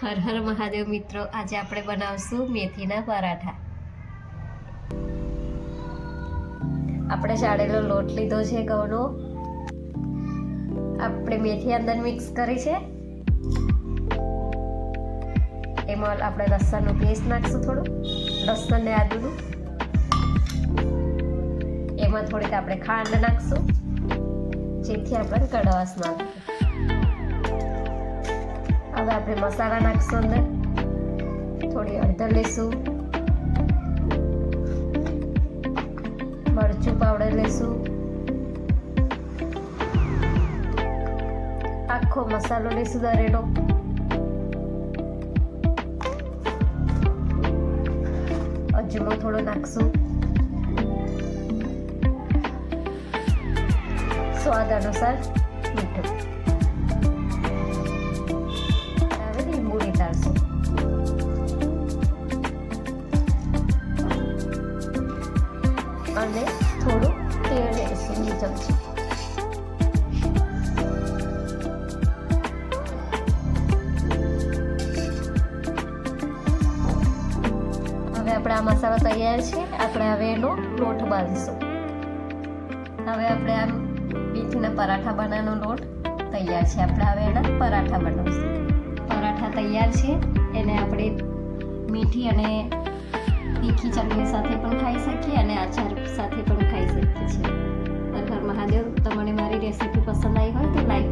હર હર મહાદેવ મિત્રો, આજે આપણે બનાવશું મેથીના પરાઠા. આપણે ચાળેલો લોટ લીધો છે ઘઉંનો. આપણે મેથી અંદર મિક્સ કરી છે. એમાં આપણે લસણનું પેસ્ટ નાખશું, થોડું લસણ ને આદુનું. એમાં થોડીક આપણે ખાંડ નાખશું, જેથી આપણને કડવાશ ના લાગે. હવે આપણે મસાલા નાખશું અંદર. થોડી હળદર લેશું, મરચું પાવડર લેશું, આખો મસાલો લેશું દરેલો. અજમો થોડો નાખશું, સ્વાદ અનુસાર મીઠું. હવે લીંબુ નીતારશું. અને થોડું તેલ લેશું, 2 ચમચી. હવે આપણા મસાલો તૈયાર છે. આપણે હવે એનો લોટ બાંધીશું. હવે આપણે આ મેથીના પરાઠા બનાવવાનો લોટ તૈયાર છે. આપણે હવે એના પરાઠા બનાવીશું. પરાઠા તૈયાર છે. એને આપણે મીઠી અને તીખી ચટણી સાથે પણ ખાઈ શકીએ અને આચાર સાથે પણ ખાઈ શકીએ છીએ. હર હર મહાદેવ. તમને મારી રેસીપી પસંદ આવી હોય તો લાઈક